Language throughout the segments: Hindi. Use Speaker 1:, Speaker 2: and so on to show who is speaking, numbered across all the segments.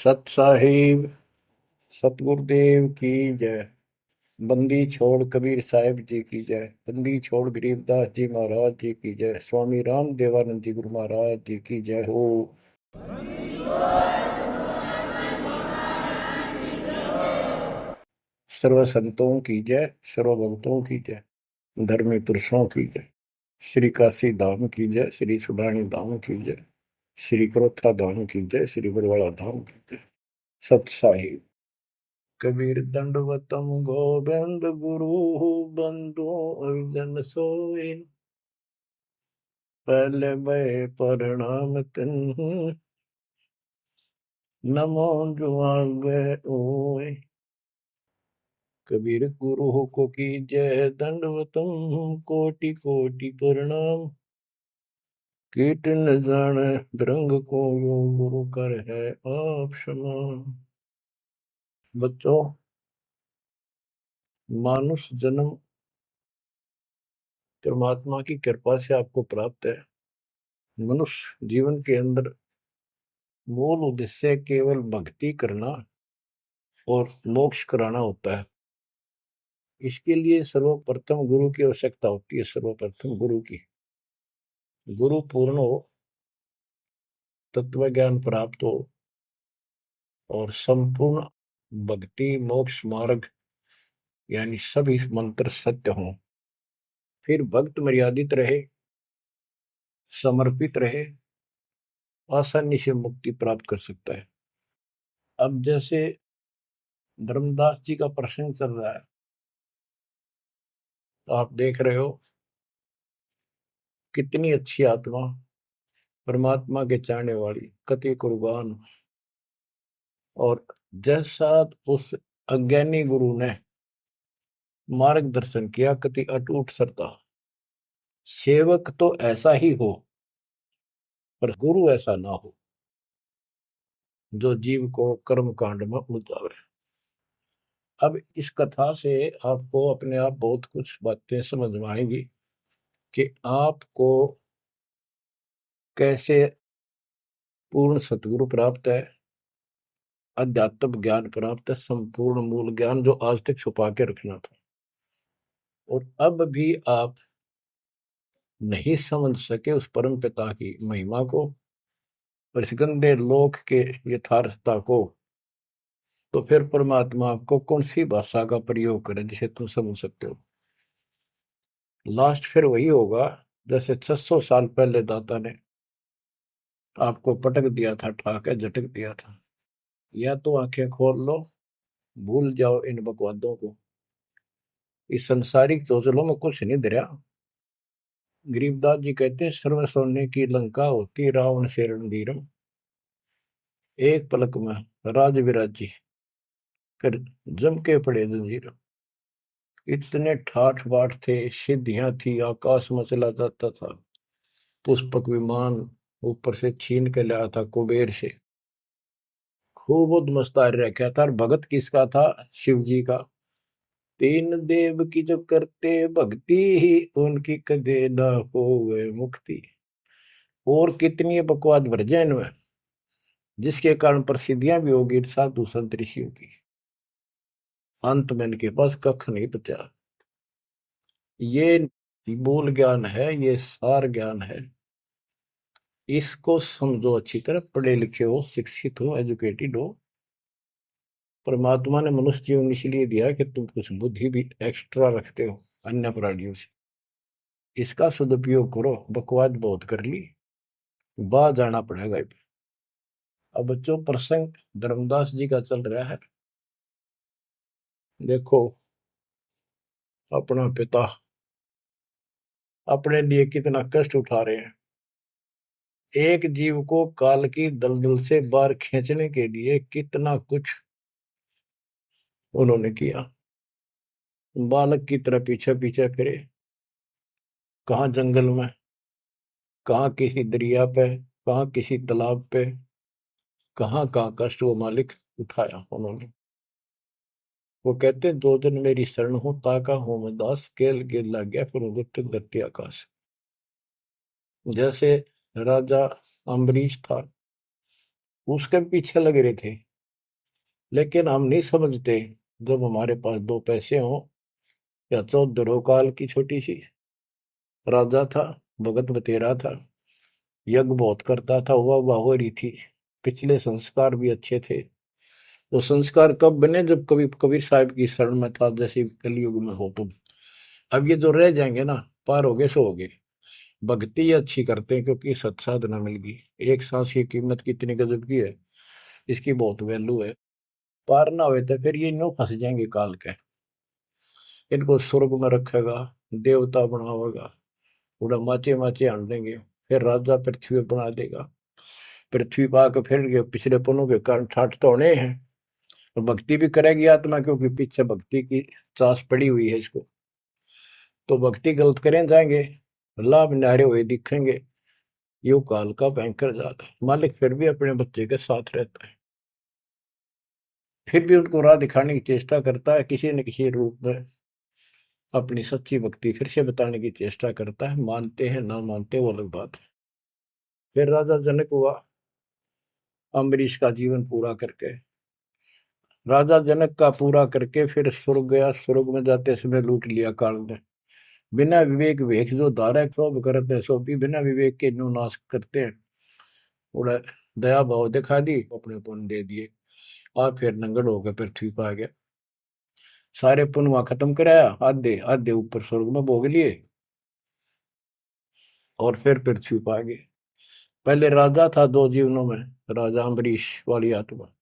Speaker 1: सत साहिब सतगुरुदेव की जय। बंदी छोड़ कबीर साहिब जी की जय। बंदी छोड़ गरीबदास जी महाराज जी की जय। स्वामी राम देवानंद जी गुरु महाराज जी की जय हो। सर्व संतों की जय, सर्व भक्तों की जय, धर्मी पुरुषों की जय। श्री काशी धाम की जय, श्री सुडानी धाम की जय, श्री क्रोथा धाम की जय, श्री बरवाड़ा धाम की जय। सत साहिब कबीर दंडवतम गोविंद गुरु बंधु अर्जन सोए। पहले भय प्रणाम तिन नमो जुआगे ओए। कबीर गुरु को की जय दंडवतम कोटि कोटि प्रणाम। कीट न जाने रंग को यो गुरु कर है आप समान। बच्चों, मानुष जन्म परमात्मा की कृपा से आपको प्राप्त है। मनुष्य जीवन के अंदर मूल उद्देश्य केवल भक्ति करना और मोक्ष कराना होता है। इसके लिए सर्वप्रथम गुरु की आवश्यकता होती है। सर्वप्रथम गुरु की, गुरु पूर्ण हो, तत्व ज्ञान प्राप्त हो और संपूर्ण भक्ति मोक्ष मार्ग यानी सभी मंत्र सत्य हों, फिर भक्त मर्यादित रहे, समर्पित रहे, आसानी से मुक्ति प्राप्त कर सकता है। अब जैसे धर्मदास जी का प्रसंग चल रहा है, तो आप देख रहे हो कितनी अच्छी आत्मा, परमात्मा के चाहने वाली, कति कुर्बान। और जैसा उस अज्ञानी गुरु ने मार्गदर्शन किया, कति अटूट श्रद्धा। सेवक तो ऐसा ही हो, पर गुरु ऐसा ना हो जो जीव को कर्म कांड में उलझावे। अब इस कथा से आपको अपने आप बहुत कुछ बातें समझ में आएंगी कि आपको कैसे पूर्ण सतगुरु प्राप्त है, अध्यात्म ज्ञान प्राप्त है, संपूर्ण मूल ज्ञान जो आज तक छुपा के रखना था। और अब भी आप नहीं समझ सके उस परम पिता की महिमा को और इस गंदे लोक के यथार्थता को, तो फिर परमात्मा आपको कौन सी भाषा का प्रयोग करे जिसे तुम समझ सकते हो। लास्ट फिर वही होगा जैसे 600 साल पहले दाता ने आपको पटक दिया था, ठाके झटक दिया था। या तो आंखें खोल लो, भूल जाओ इन बकवादों को। इस संसारिक चोचलों में कुछ नहीं धरा। गरीबदास जी कहते हैं, सर्व सोने की लंका होती रावण से रणधीरम। एक पलक में राज विराजी कर जम के पड़े जंजीर। इतने ठाठ बाट थे, सिद्धियां थी, आकाश में चला जाता था। पुष्पक विमान ऊपर से छीन के लाया था कुबेर से। खूब उद्मस्तार रखा था। और भगत किसका था? शिव जी का। तीन देव की जो करते भक्ति ही उनकी कदे न होवे मुक्ति। और कितनी बकवाद भर जाए इनमें, जिसके कारण प्रसिद्धियां भी होगी साधु संत ऋषियों की। अंत में इनके पास कख नहीं बचा। ये मूल ज्ञान है, ये सार ज्ञान है। इसको समझो अच्छी तरह, पढ़े लिखे हो, शिक्षित हो, एजुकेटेड हो। परमात्मा ने मनुष्य जीवन इसलिए दिया कि तुम कुछ बुद्धि भी एक्स्ट्रा रखते हो अन्य प्राणियों से। इसका सदुपयोग करो। बकवाद बहुत कर ली, बाहर जाना पड़ेगा। अब बच्चों, प्रसंग धर्मदास जी का चल रहा है। देखो, अपना पिता अपने लिए कितना कष्ट उठा रहे हैं। एक जीव को काल की दलदल से बाहर खींचने के लिए कितना कुछ उन्होंने किया। बालक की तरह पीछे पीछे फिरे, कहाँ जंगल में, कहाँ किसी दरिया पे, कहाँ किसी तालाब पे, कहाँ कहाँ कष्ट वो मालिक उठाया उन्होंने। वो कहते हैं, दो दिन मेरी शरण हो, ताका हूं मैं दास, केल गिर लग गया फिर गुप्त धरती आकाश। जैसे राजा अम्बरीश था, उसके पीछे लगे रहे थे। लेकिन हम नहीं समझते, जब हमारे पास दो पैसे हों या 14 काल की छोटी सी राजा था, भगत बतेरा था, यज्ञ बहुत करता था, वाह हो रही थी, पिछले संस्कार भी अच्छे थे। वो संस्कार कब बने? जब कभी कबीर साहब की शरण में था, जैसे कलयुग में हो तुम। अब ये जो रह जाएंगे ना, पार हो गए सो हो गए। भक्ति अच्छी करते हैं क्योंकि सत्साधना मिल गई। एक सांस की कीमत कितनी गजब की है, इसकी बहुत वैल्यू है। पार ना हुए तो फिर ये नो फंस जाएंगे काल के। इनको स्वर्ग में रखेगा, देवता बनावेगा, उड़ा माचे माचे आन देंगे, फिर राजा पृथ्वी पर बना देगा। पृथ्वी पर आकर फिर ये पिछले पुण्यों के कारण ठाठ तो होने हैं, और भक्ति भी करेगी आत्मा, क्योंकि पीछे भक्ति की चास पड़ी हुई है इसको। तो भक्ति गलत करें जाएंगे, लाभ नारे हुए दिखेंगे। यो काल का भयंकर जाल है। मालिक फिर भी अपने बच्चे के साथ रहता है, फिर भी उनको राह दिखाने की चेष्टा करता है, किसी न किसी रूप में अपनी सच्ची भक्ति फिर से बताने की चेष्टा करता है। मानते हैं ना मानते वो अलग बात है। फिर राजा जनक हुआ अम्बरीश का जीवन पूरा करके, राजा जनक का पूरा करके फिर स्वर्ग गया। स्वर्ग में जाते समय लूट लिया काल ने। बिना विवेक वेख जो धारा सब करते सो भी बिना विवेक के न्यू नाश करते हैं। उड़ा दया भाव दिखा दी, अपने पुण्य दे दिए, और फिर नंगड़ होकर पृथ्वी पर आ गया। सारे पुण्य वहां खत्म कराया, आधे आधे ऊपर स्वर्ग में भोग लिए, और फिर पृथ्वी पर आ गए। पहले राजा था दो जीवनों में, राजा अम्बरीश वाली आत्मा।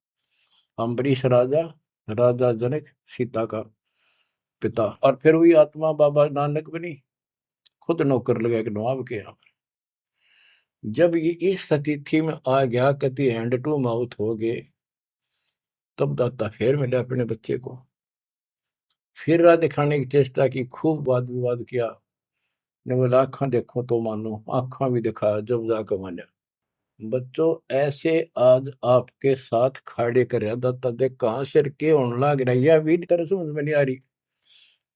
Speaker 1: अम्बरीश राजा, राजा जनक सीता का पिता, और फिर वही आत्मा बाबा नानक बनी, खुद नौकर लगा के नवाब के यहाँ। जब ये इस स्थिति में आ गया, कति हैंड टू माउथ हो गए, तब दाता फिर मिले अपने बच्चे को। फिर राह दिखाने की चेष्टा की, खूब वाद विवाद किया। ने बोला आंखा देखो तो मानो, आंखा भी दिखाया जब जाकर माना। बच्चों ऐसे आज आपके साथ खड़े कर दाता देख कहां सिर के होने लग रहा है, यह भी तरह समझ में नहीं आ रही,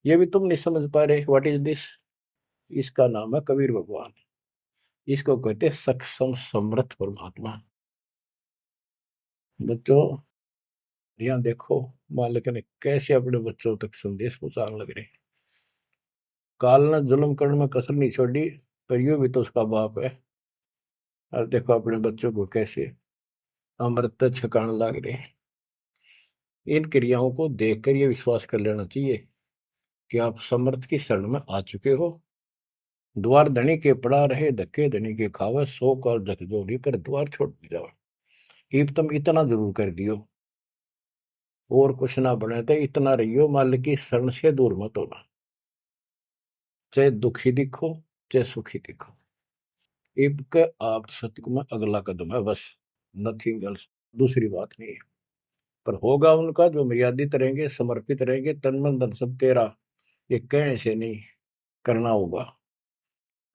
Speaker 1: ये भी तुम नहीं समझ पा रहे। What is this? इसका नाम है कबीर भगवान। इसको कहते हैं सक्षम समर्थ परमात्मा। बच्चों यहाँ देखो, मालिक ने कैसे अपने बच्चों तक संदेश पहुंचाने लग रहे। काल ने जुल्म करने में कसर नहीं छोड़ी, पर यूं भी तो उसका बाप है। और देखो अपने बच्चों को कैसे अमृत छकाने लग रहे। इन क्रियाओं को देखकर ये विश्वास कर लेना चाहिए कि आप समर्थ की शरण में आ चुके हो। द्वार धनी के पड़ा रहे, धक्के धनी के खावे, 100 काल झकझोरी पर द्वार छोड़ जाओ। ईब तुम इतना जरूर कर दियो, और कुछ ना बने तो इतना रहियो, मालिक की शरण से दूर मत होना। चाहे दुखी दिखो, चाहे सुखी दिखो, ईब के आप सत्य में अगला कदम है बस, नथिंग एल्स। दूसरी बात नहीं है। पर होगा उनका जो मर्यादित रहेंगे, समर्पित रहेंगे, तन मन धन सब तेरा, ये कहने से नहीं, करना होगा।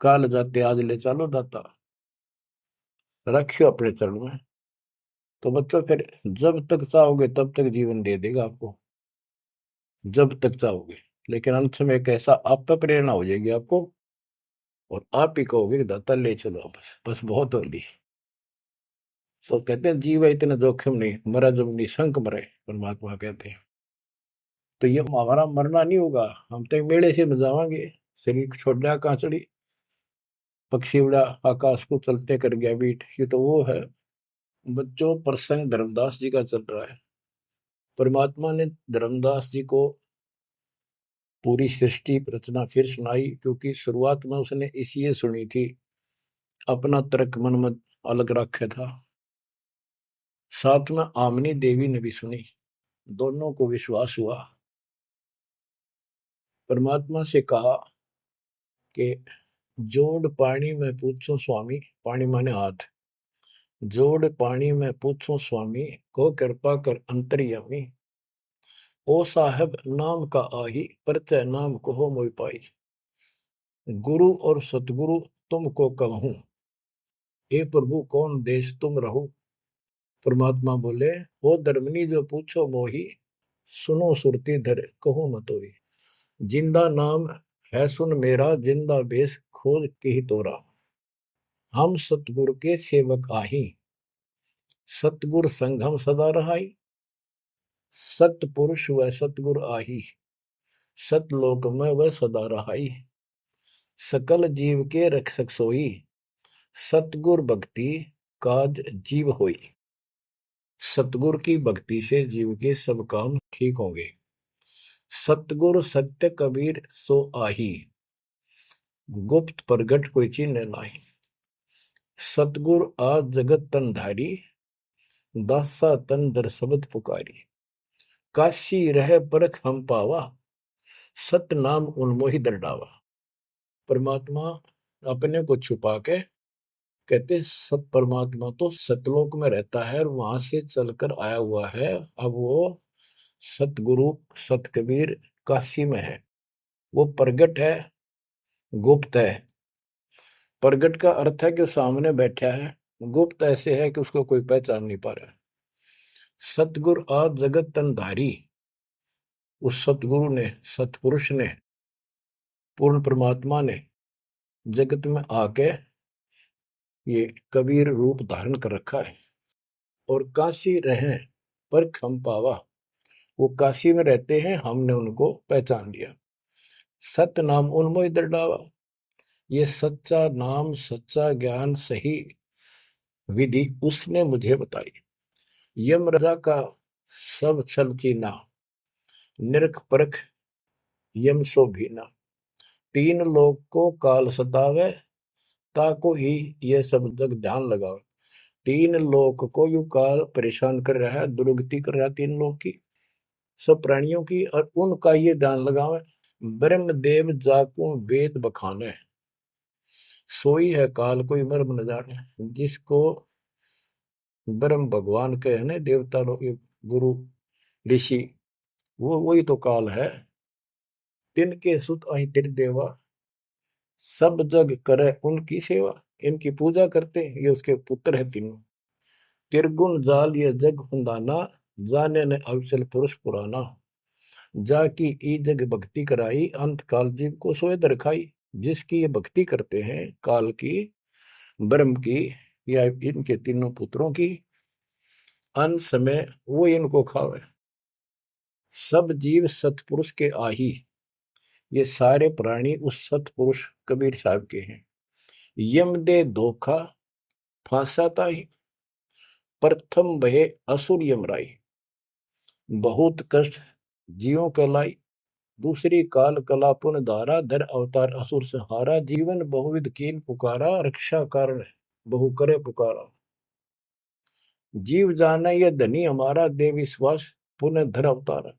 Speaker 1: काल जाते आज ले चलो दाता, रखियो अपने चरण में। तो बच्चों फिर जब तक चाहोगे तब तक जीवन दे देगा आपको, जब तक चाहोगे। लेकिन अंत में एक ऐसा आप पर प्रेरणा हो जाएगी आपको, और आप ही कहोगे कि दाता ले चलो, बस बस बहुत होगी। तो कहते हैं जीव है इतना जोखिम नहीं, मरा जब निशंक मरे, परमात्मा कहते हैं। तो ये हमारा मरना नहीं होगा, हम तो मेले से बजावांगे। शरीर छोड़ दिया कांचड़ी, पक्षी उड़ा आकाश को चलते कर गया बीट, ये तो वो है। बच्चों प्रसंग धर्मदास जी का चल रहा है। परमात्मा ने धर्मदास जी को पूरी सृष्टि रचना फिर सुनाई, क्योंकि शुरुआत में उसने इसलिए सुनी थी, अपना तर्क मन में अलग रखा था। साथ में आमनी देवी ने भी सुनी, दोनों को विश्वास हुआ। परमात्मा से कहा कि जोड़ पानी में पूछो स्वामी, पानी माने हाथ, जोड़ पानी में पूछो स्वामी, को कृपा कर अंतर्यामी, ओ साहब नाम का आही, परचय नाम कहो मोहि पाई, गुरु और सतगुरु तुमको कहूं, हे प्रभु कौन देश तुम रहो। परमात्मा बोले, हो धर्मनी जो पूछो मोही, सुनो सुरती धर कहो मतोई, जिंदा नाम है सुन मेरा, जिंदा बेस खोज के ही तोरा, हम सतगुरु के सेवक आही, सतगुर संग हम सदा रहाई, सतपुरुष व सतगुर आही, सतलोक में वह सदा रहाई। सकल जीव के रक्षक सोई, सतगुर भक्ति काज जीव होई। सतगुर की भक्ति से जीव के सब काम ठीक होंगे। सतगुर सत्य कबीर सो आही, गुप्त प्रगट कोई चिन्ह नाही। सतगुर आज जगत तन धारी, दासा तन दर शब्द पुकारी। काशी रह परख हम पावा, सत नाम उन्मोहि दरडावा। परमात्मा अपने को छुपा के कहते सत परमात्मा तो सतलोक में रहता है और वहां से चलकर आया हुआ है। अब वो सतगुरु सत कबीर काशी में है। वो प्रगट है, गुप्त है। प्रगट का अर्थ है कि सामने बैठा है, गुप्त ऐसे है कि उसको कोई पहचान नहीं पा रहा। सतगुरु आज जगत तन धारी, उस सतगुरु ने, सतपुरुष ने, पूर्ण परमात्मा ने जगत में आके ये कबीर रूप धारण कर रखा है। और काशी रहे पर खम पावा, वो काशी में रहते हैं, हमने उनको पहचान लिया। सत नाम उन्मोहि दरडावा, ये सच्चा नाम, सच्चा ज्ञान, सही विधि उसने मुझे बताई। यम राजा का सब छल चीना, निरख परख यम सो भीना। तीन लोग को काल सतावे, ताको ही ये सब जग ध्यान लगाओ। तीन लोग को यू काल परेशान कर रहा है, दुर्गति कर रहा है तीन लोग की, सब प्राणियों की, और उनका ये ध्यान लगावे। ब्रह्म देव जाकू वेद बखाने, सोई है काल कोई मर्म न जाने। जिसको ब्रह्म भगवान के है ना, देवता लोग, गुरु ऋषि, वो वही तो काल है। तिनके सुत अहि तिर देवा, सब जग करे उनकी सेवा। इनकी पूजा करते, ये उसके पुत्र है तीनों। तिरगुण जाल ये जग फंदाना, जाने ने अवसल पुरुष पुराना। जाकी ई जग भक्ति कराई, अंत काल जीव को सोए दरखाई। जिसकी ये भक्ति करते हैं काल की, ब्रह्म की, या इनके तीनों पुत्रों की, अंत समय वो इनको खावे। सब जीव सतपुरुष के आही, ये सारे प्राणी उस सतपुरुष कबीर साहब के हैं। यम दे धोखा फांसाता ही, प्रथम बहे असुर यमराई। बहुत कष्ट जीवों के लाई, दूसरी काल कला पुन धारा। धर अवतार असुर संहारा, जीवन बहुविध कीन पुकारा। रक्षा कारण बहु करे पुकारा। जीव जाना ये धनी हमारा, दे विश्वास पुनः धर अवतारा।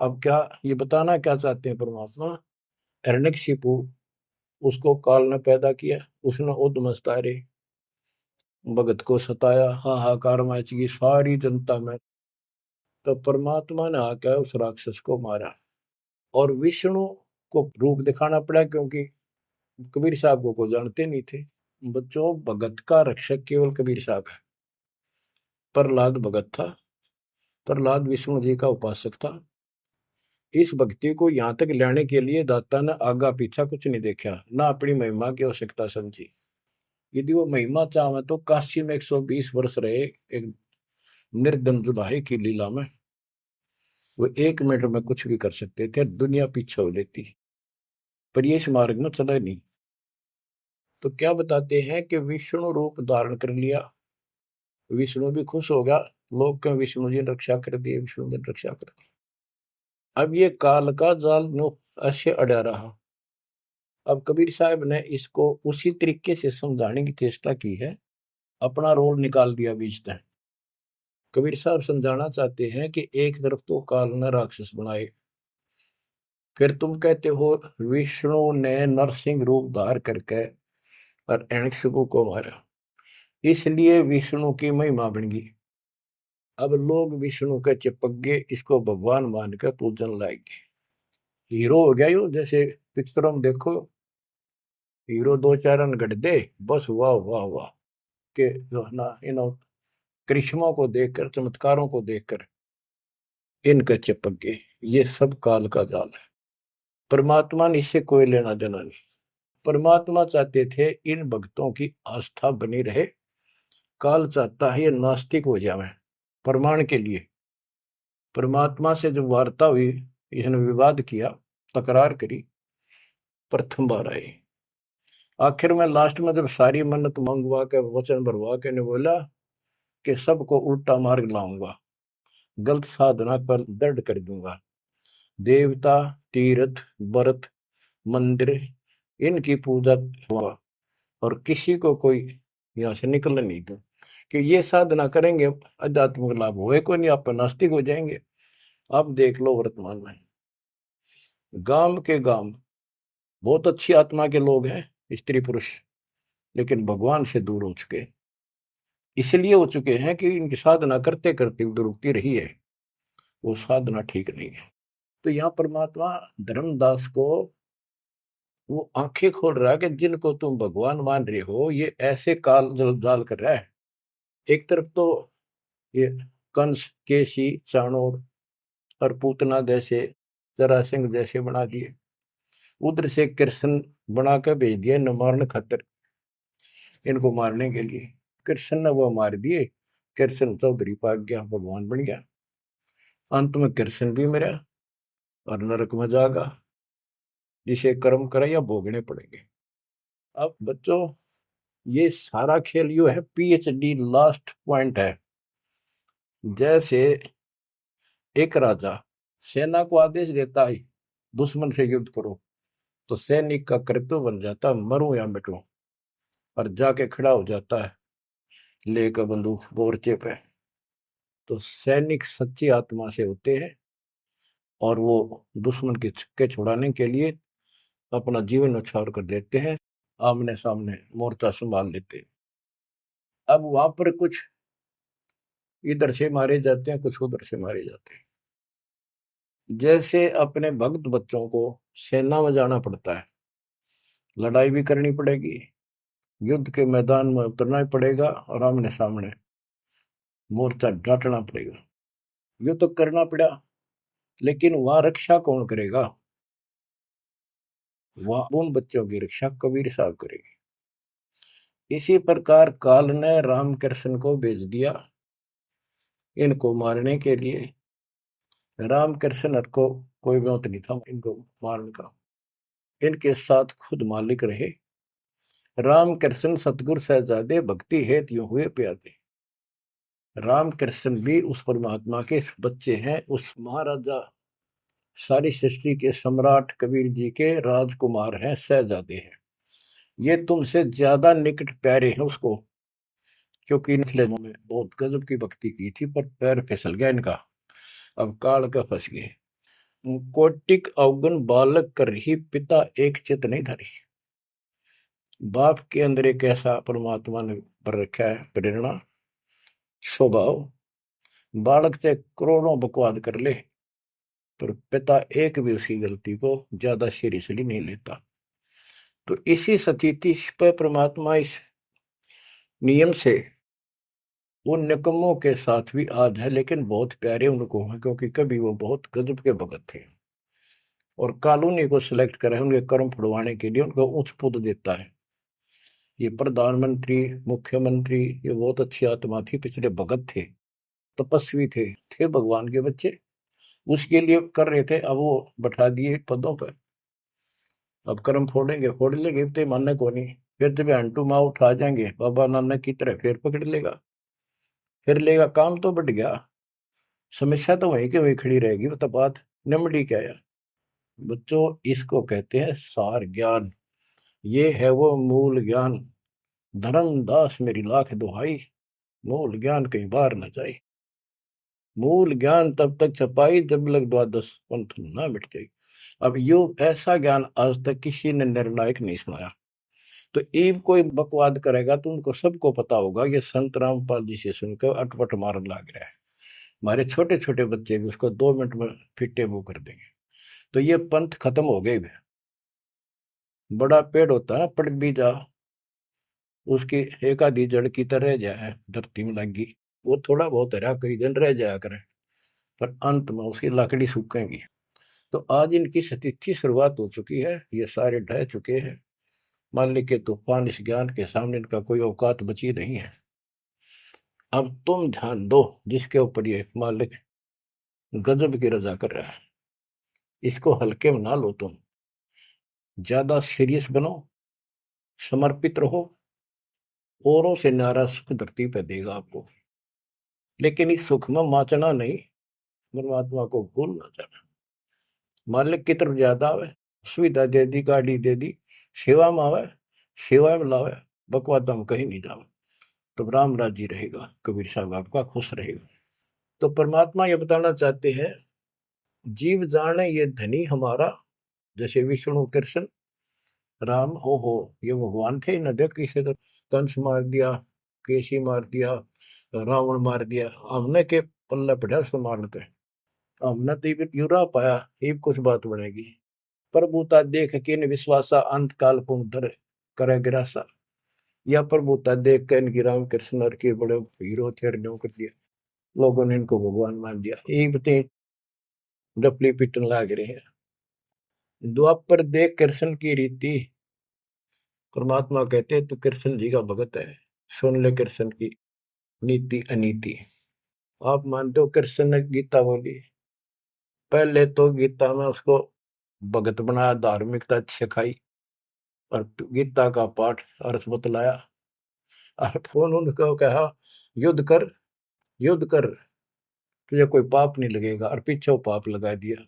Speaker 1: अब क्या ये बताना क्या चाहते हैं परमात्मा? हिरण्यकशिपु, उसको काल ने पैदा किया, उसने उद्मस्तारे भगत को सताया, हाहाकार मची सारी जनता में। तो परमात्मा ने आकर उस राक्षस को मारा और विष्णु को रूप दिखाना पड़ा, क्योंकि कबीर साहब को जानते नहीं थे। बच्चों, भगत का रक्षक केवल कबीर साहब है। प्रहलाद भगत था, प्रहलाद विष्णु जी का उपासक था। इस भक्ति को यहाँ तक लाने के लिए दाता ने आगा पीछा कुछ नहीं देखा, ना अपनी महिमा की आवश्यकता समझी। यदि वो महिमा चाहे तो काशी में 120 वर्ष रहे एक निर्धन जुलाहे की लीला में, वो 1 मिनट में कुछ भी कर सकते थे, दुनिया पीछे हो लेती, पर ये इस मार्ग में चला नहीं। तो क्या बताते हैं कि विष्णु रूप धारण कर लिया, विष्णु भी खुश हो गया, लोग क्यों विष्णु जी ने रक्षा कर दी, विष्णु जी ने रक्षा कर दी। अब ये काल का जाल नो ऐसे अड़ा रहा। अब कबीर साहब ने इसको उसी तरीके से समझाने की चेष्टा की है, अपना रोल निकाल दिया बीच में। कबीर साहब समझाना चाहते हैं कि एक तरफ तो काल ने राक्षस बनाए, फिर तुम कहते हो विष्णु ने नरसिंह रूप धार करके और हिरण्यकशिपु को मारा, इसलिए विष्णु की महिमा बन गई। अब लोग विष्णु के चिपक गए, इसको भगवान मानकर पूजन लाएंगे। हीरो हो गया यो, जैसे पिक्चरों में देखो हीरो 2-4 रन गढ़ दे, बस वाह वाह वाह के जो है ना, इन करिश्मों को देखकर, चमत्कारों को देखकर इनके चिपक गए। ये सब काल का जाल है, परमात्मा ने इससे कोई लेना देना नहीं। परमात्मा चाहते थे इन भक्तों की आस्था बनी रहे, काल चाहता है ये नास्तिक हो जाए प्रमाण के लिए। परमात्मा से जब वार्ता हुई, इसने विवाद किया, तकरार करी, प्रथम बार आई। आखिर में लास्ट में जब सारी मन्नत मंगवा के वचन भरवा के ने बोला कि सबको उल्टा मार्ग लाऊंगा, गलत साधना पर दृढ़ कर दूंगा, देवता, तीर्थ, व्रत, मंदिर, इनकी पूजा हुआ, और किसी को कोई यहाँ से निकलने नहीं दूं, कि ये साधना करेंगे आध्यात्मिक लाभ होए को नहीं, आप नास्तिक हो जाएंगे। अब देख लो वर्तमान में गांव के गांव बहुत अच्छी आत्मा के लोग हैं, स्त्री पुरुष, लेकिन भगवान से दूर हो चुके, इसलिए हो चुके हैं कि इनकी साधना करते करते दुरुक्ति रही है, वो साधना ठीक नहीं है। तो यहाँ परमात्मा धर्मदास को वो आंखें खोल रहा है कि जिनको तुम भगवान मान रहे हो ये ऐसे काल जाल कर रहा है। एक तरफ तो ये कंस, केसी, चाणोर और पूतना जैसे, जरासिंह जैसे बना दिए, उधर से कृष्ण बना कर भेज दिया न मारने खातर, इनको मारने के लिए। कृष्ण ने वो मार दिए, कृष्ण चौधरी पाक गया, भगवान बन गया। अंत में कृष्ण भी मरा और नरक में जागा, जिसे कर्म करे या भोगने पड़ेंगे। अब बच्चों ये सारा खेल यो है, PhD लास्ट पॉइंट है। जैसे एक राजा सेना को आदेश देता है दुश्मन से युद्ध करो, तो सैनिक का कर्तव्य बन जाता मरूं या मिटूं, और जाके खड़ा हो जाता है लेकर बंदूक मोर्चे पे। तो सैनिक सच्ची आत्मा से होते हैं और वो दुश्मन के छक्के छुड़ाने के लिए अपना जीवन न्यौछावर कर देते हैं, आमने सामने मोर्चा संभाल लेते हैं। अब वहां पर कुछ इधर से मारे जाते हैं, कुछ उधर से मारे जाते हैं। जैसे अपने भक्त बच्चों को सेना में जाना पड़ता है, लड़ाई भी करनी पड़ेगी, युद्ध के मैदान में उतरना ही पड़ेगा और आमने सामने मोर्चा डांटना पड़ेगा। ये तो करना पड़ा, लेकिन वहां रक्षा कौन करेगा? वहां उन बच्चों की रक्षा कबीर साहब करेगी। इसी प्रकार काल ने रामकृष्ण को भेज दिया इनको मारने के लिए। रामकृष्ण को कोई मौत नहीं था इनको मारने का, इनके साथ खुद मालिक रहे। रामकृष्ण सतगुरु सहजादे भक्ति हेतु यूं हुए प्यादे। रामकृष्ण भी उस परमात्मा के बच्चे हैं, उस महाराजा सारी सृष्टि के सम्राट कबीर जी के राजकुमार हैं, सहजादे हैं। ये तुमसे ज्यादा निकट प्यारे हैं उसको, क्योंकि पिछले में बहुत गजब की भक्ति की थी, पर पैर फिसल गया इनका, अब काल का फंस गए। कोटिक अवगुण बालक कर ही पिता एक चित नहीं धरी। बाप के अंदर एक ऐसा परमात्मा ने पर रखा है प्रेरणा, स्वभाव, बालक से करोड़ों बकवाद कर ले पर पिता एक भी उसकी गलती को ज्यादा सीरियसली नहीं लेता। तो इसी स्थिति पर परमात्मा इस नियम से उन निकमों के साथ भी आज है, लेकिन बहुत प्यारे उनको हैं, क्योंकि कभी वो बहुत गजब के भगत थे और कॉलोनी को सिलेक्ट करे उनके कर्म फुड़वाने के लिए, उनको उच्च पद देता है। ये प्रधानमंत्री, मुख्यमंत्री, ये बहुत अच्छी आत्मा थी, पिछले भगत थे, तपस्वी थे भगवान के बच्चे, उसके लिए कर रहे थे। अब वो बैठा दिए पदों पर, अब कर्म फोड़ेंगे, फोड़ लेंगे, तो मानने को नहीं। फिर जब हंटू माँ उठा जाएंगे बाबा नानक की तरह, फिर पकड़ लेगा, फिर लेगा। काम तो बढ़ गया, समस्या तो वहीं के वहीं खड़ी रहेगी। वो तो बात निमड़ी क्या है बच्चों, इसको कहते हैं सार ज्ञान। ये है वो मूल ज्ञान। धर्मदास मेरी लाख दुहाई, मूल ज्ञान कहीं बाहर न जाए। मूल ज्ञान तब तक छपाई जब लग द्वादश पंथ ना मिट जाए। अब यो ऐसा ज्ञान आज तक किसी ने निर्णायक नहीं सुनाया। तो ईब कोई बकवाद करेगा तो उनको सबको पता होगा ये संत रामपाल जी से सुनकर अटपट मारन लग रहा है। हमारे छोटे छोटे बच्चे भी उसको 2 मिनट में फिट्टे मुंह कर देंगे। तो ये पंथ खत्म हो गए। बड़ा पेड़ होता है ना, पड़ भी जा, उसकी एक आधी जड़ की तरह रह जाए धरती में लगी, वो थोड़ा बहुत हरा कई दिन रह जाया करे, पर अंत में उसकी लकड़ी सूखेगी। तो आज इनकी स्थिति शुरुआत हो चुकी है, ये सारे ढह चुके हैं। मालिक के तूफान इस ज्ञान के सामने इनका कोई औकात बची नहीं है। अब तुम ध्यान दो जिसके ऊपर ये मालिक गजब की रजा कर रहा है। इसको हल्के में ना लो, तुम ज्यादा सीरियस बनो, समर्पित रहो, औरों से न्यारा सुख धरती पे देगा आपको। लेकिन इस सुख में माचना नहीं, परमात्मा को भूल ना जाना। मालिक की तरफ ज्यादा आवे, सुविधा दे दी, गाड़ी दे दी, सेवा में आवे, सेवा में लावे, बकवादा में कहीं नहीं जावे, तो राम राजी रहेगा, कबीर साहब आपका खुश रहेगा। तो परमात्मा ये बताना चाहते हैं, जीव जाने ये धनी हमारा, जैसे विष्णु कृष्ण राम हो ये भगवान थे न, देख किसे तो कंस मार दिया, केसी मार दिया, रावण मार दिया, हमने के पल्ले पड़ा उसको मारते, हमने तो ये यूरा पाया, ये कुछ बात बनेगी। प्रभुता देख के न विश्वासा, अंत काल पुनः करे गिरासा। या प्रभुता देख के इनकी राम कृष्ण और के बड़े हीरो थे, कर दिया, लोगों ने इनको भगवान मान दिया। यही बते डपली पिटन लाग रहे हैं। द्वापर देख कृष्ण की रीति, परमात्मा कहते तू कृष्ण जी का भगत है, सुन ले कृष्ण की नीति अनीति। आप मानते हो कृष्ण ने गीता बोली, पहले तो गीता में उसको भगत बनाया, धार्मिकता सिखाई, और गीता का पाठ अर्थ बतलाया, और फोन उनको कहा युद्ध कर, युद्ध कर, तुझे कोई पाप नहीं लगेगा, और पीछे वो पाप लगा दिया।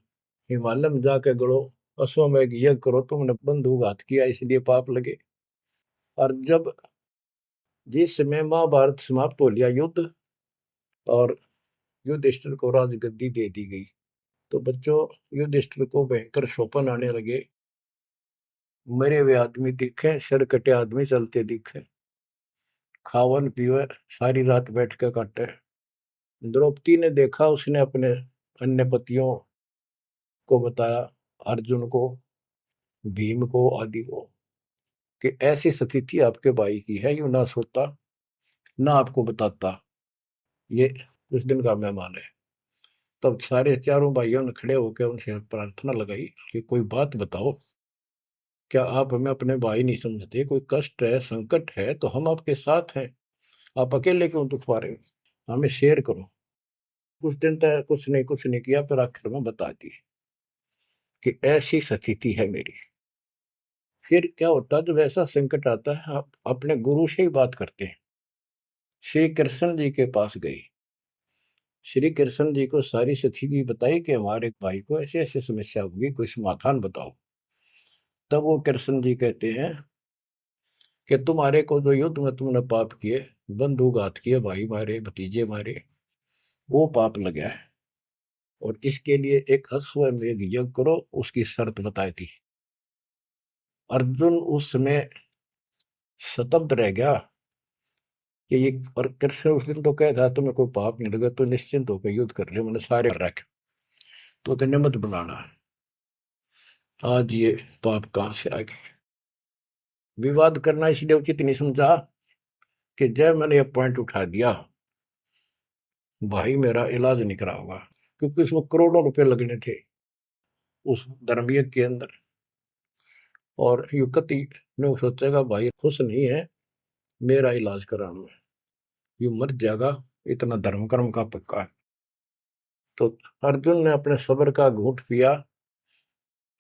Speaker 1: हिमालय में जाके गड़ो, अश्वमेघ यज्ञ करो, तुमने बंधुघात किया इसलिए पाप लगे। और जब जिस समय महाभारत समाप्त हो लिया युद्ध, और युधिष्ठिर को राजगद्दी दे दी गई, तो बच्चों युधिष्ठिर को भयंकर शोपन आने लगे, मरे हुए आदमी दिखे, सर कटे आदमी चलते दिखे, खावन पीवे सारी रात बैठ के काटे। द्रौपदी ने देखा, उसने अपने अन्य पतियों को बताया, अर्जुन को, भीम को, आदि को, कि ऐसी स्थिति आपके भाई की है, यू ना सोता ना आपको बताता, ये उस दिन का मेहमान है। तब सारे चारों भाइयों ने खड़े होकर उनसे प्रार्थना लगाई कि कोई बात बताओ, क्या आप हमें अपने भाई नहीं समझते? कोई कष्ट है, संकट है तो हम आपके साथ हैं, आप अकेले क्यों दुख पा रहे हो? हमें शेयर करो। कुछ दिन तक कुछ नहीं किया, फिर आखिर में बता दी कि ऐसी स्थिति है मेरी। फिर क्या होता है, जब ऐसा संकट आता है, आप अपने गुरु से ही बात करते हैं। श्री कृष्ण जी के पास गई, श्री कृष्ण जी को सारी स्थिति बताई कि हमारे भाई को ऐसे ऐसे समस्या होगी, कोई समाधान बताओ। तब वो कृष्ण जी कहते हैं कि तुम्हारे को जो युद्ध में तुमने पाप किए, बंधुघात किए, भाई मारे, भतीजे मारे, वो पाप लगा है, और इसके लिए एक अश्वमेध यज्ञ करो, उसकी शर्त बताई थी। अर्जुन उस समय स्तब्ध रह गया कि ये, और कृष्ण उस दिन तो कह था तुम्हें कोई पाप नहीं लगा तो निश्चिंत होकर युद्ध कर ले, मैंने सारे रख, तो तेने मत बनाना। आज ये पाप कहां से आ गए? विवाद करना इसलिए उचित नहीं समझा कि जब मैंने ये पॉइंट उठा दिया, भाई मेरा इलाज नहीं करा होगा, क्योंकि उसमें करोड़ों रुपए लगने थे उस धर्मयज्ञ के अंदर। और युवती ने सोचेगा भाई खुश नहीं है मेरा इलाज कराने में, ये मर जाएगा, इतना धर्म कर्म का पक्का है। तो अर्जुन ने अपने सब्र का घूंट पिया,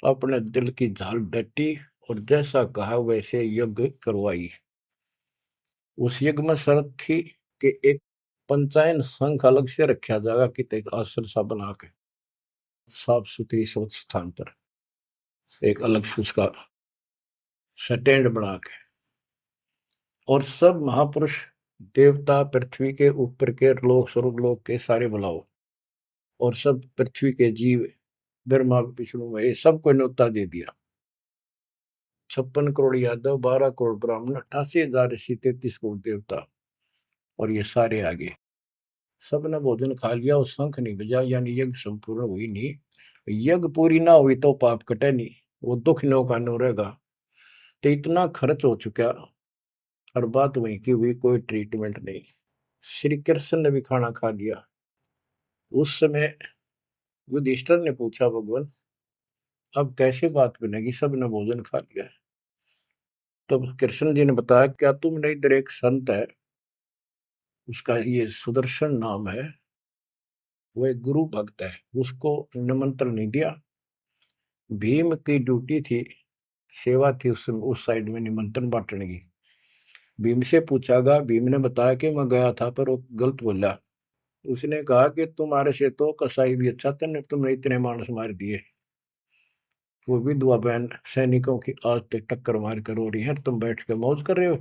Speaker 1: अपने दिल की झाल डटी, और जैसा कहा वैसे यज्ञ करवाई। उस यज्ञ में शर्त थी कि एक पंचायन संघ अलग से रखा जाएगा, कि एक आश्रम सा बना के साफ सुथरी स्वच्छ स्थान पर एक अलग से उसका स्टैंड बना के, और सब महापुरुष देवता पृथ्वी के ऊपर के लोक स्वर्ग लोक के सारे बुलाओ, और सब पृथ्वी के जीव, ब्रह्मा विष्णु महेश, सबको न्योता दे दिया। 56 करोड़ यादव, 12 करोड़ ब्राह्मण, 88,000 ऋषि, 33 करोड़ देवता, और ये सारे आगे। सबने भोजन खा लिया, और शंख नहीं बजा, यानी यज्ञ संपूर्ण हुई नहीं। यज्ञ पूरी ना हुई तो पाप कटे नहीं, वो दुख नो का नो रहेगा। तो इतना खर्च हो चुका, और बात वहीं की हुई, कोई ट्रीटमेंट नहीं। श्री कृष्ण ने भी खाना खा लिया। उस समय युधिष्ठिर ने पूछा, भगवान अब कैसे बात बनेगी, सबने भोजन खा लिया है। तब कृष्ण जी ने बताया, क्या तुमने इधर एक संत है, उसका ये सुदर्शन नाम है, वो एक गुरु भक्त है, उसको निमंत्रण नहीं दिया। भीम की ड्यूटी थी, सेवा थी उस साइड में निमंत्रण बांटने की। भीम से पूछागा, भीम ने बताया कि मैं गया था पर वो गलत बोला। उसने कहा कि तुम्हारे से तो कसाई भी अच्छा था, तुमने इतने मानस मार दिए। वो विधवा बहन सैनिकों की आज तक टक्कर मार कर हो रही है, तुम बैठ के मौज कर रहे हो,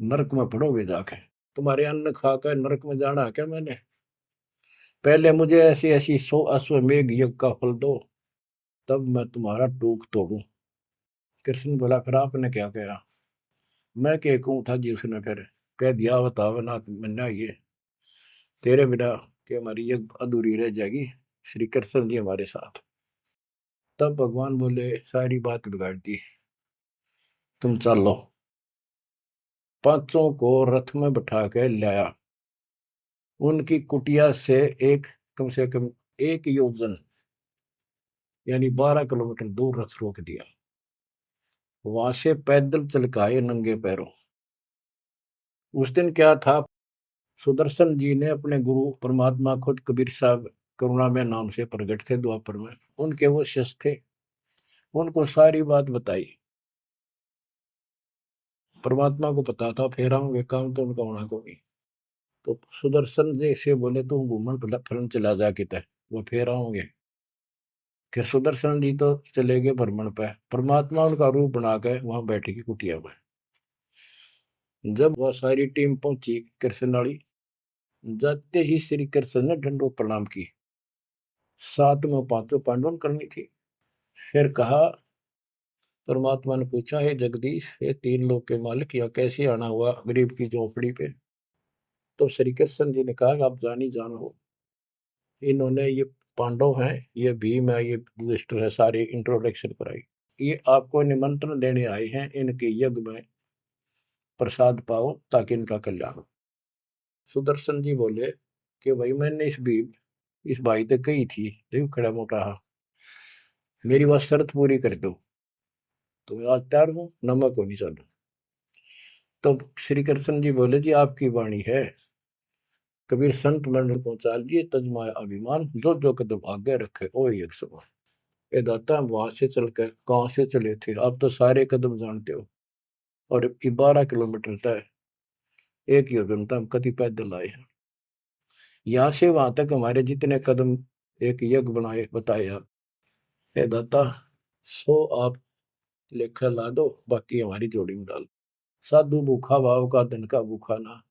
Speaker 1: नरक में पड़ोगे जाके। तुम्हारे अन्न खाकर नरक में जाना है क्या मैंने? पहले मुझे ऐसी ऐसी 100 अश्वमेघ यज्ञ का फल दो, तब मैं तुम्हारा टूक तोड़ू। कृष्ण बोला, फिर आपने क्या कहा? मैं क्या कहूँ था जी? उसने फिर कह दिया, बताओ ना मन्ना, ये तेरे बिना कि हमारी यज्ञ अधूरी रह जाएगी, श्री कृष्ण जी हमारे साथ। तब भगवान बोले, सारी बात बिगाड़ दी, तुम चलो। पांचों को रथ में बैठा के लाया। उनकी कुटिया से एक, कम से कम 1 योजन यानी 12 किलोमीटर दूर रथ रोक दिया। वहां से पैदल चल के आए नंगे पैरों। उस दिन क्या था, सुदर्शन जी ने अपने गुरु परमात्मा खुद कबीर साहब करुणा में नाम से प्रकट थे द्वापर में, उनके वो शिष्य थे, उनको सारी बात बताई। परमात्मा को पता था फेरा होंगे काम तो उनका होना को नहीं। तो सुदर्शन जी से बोले, तुम घूमन फिरन चला जा किते, वो फेरा होंगे। कि सुदर्शन जी तो चले गए भ्रमण पे, परमात्मा उनका रूप बना के वहां बैठेगी कुटिया में। जब वह सारी टीम पहुंची कृष्ण वाली, जाते ही श्री कृष्ण ने दंडोत प्रणाम की। साथ में पांचों पांडवों करनी थी। फिर कहा, परमात्मा ने पूछा, हे जगदीश, हे तीन लोक के मालिक, यह कैसे आना हुआ गरीब की झोपड़ी पे? तो श्री कृष्ण जी ने कहा, आप जानी जान हो, इन्होंने ये पांडव हैं, ये भीम है, ये युधिष्ठिर है, सारी इंट्रोडक्शन कराई। ये आपको निमंत्रण देने आए हैं, इनके यज्ञ में प्रसाद पाओ ताकि इनका कल्याण हो। सुदर्शन जी बोले कि भाई मैंने इस भाई तक कही थी, देखो खड़ा मोटा हा, मेरी वह शर्त पूरी कर दो तो मैं आज तैयार हूँ, नमक हो नहीं चालू। तो श्री कृष्ण जी बोले, जी आपकी वाणी है, कबीर संत मंडल पहुंचा दिए, तजमाया अभिमान, जो जो कदम आगे रखे ओ एक समान। ये दाता, हम वहां से चलकर कहाँ से चले थे, आप तो सारे कदम जानते हो, और 12 किलोमीटर तय, 1 योजन तक हम कति पैदल आए हैं। यहाँ से वहां तक हमारे जितने कदम एक यज्ञ बनाए बताए आप, हे दाता, 100 आप लेखा ला दो, बाकी हमारी जोड़ी में डाल। साधु भूखा भाव का, धन का भूखा ना।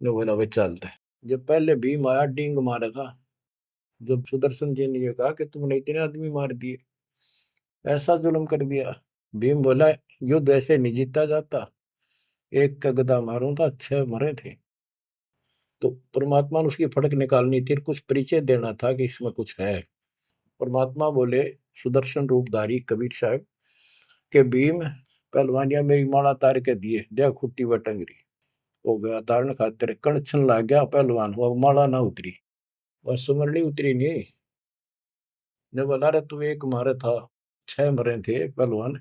Speaker 1: ने बोला, वे चलते हैं। जब पहले भीम आया, डींग मारा था। जब सुदर्शन जी ने ये कहा कि तुमने इतने आदमी मार दिए, ऐसा जुल्म कर दिया, भीम बोला, युद्ध ऐसे नहीं जीता जाता, एक का गदा मारूं था 6 मरे थे। तो परमात्मा ने उसकी फड़क निकालनी थी, कुछ परिचय देना था कि इसमें कुछ है। परमात्मा बोले, सुदर्शन रूपधारी कबीर साहब के भीम, पहलवानिया मेरी माला तार के दिए, दे खुट्टी व टंगरी। हो गया तारण खातिर, कणछन लाग गया पहलवान, वो माला ना उतरी, वह सुमरनी उतरी नहीं। ने बोला, रे तू एक मारे था, 6 मरे थे पहलवान,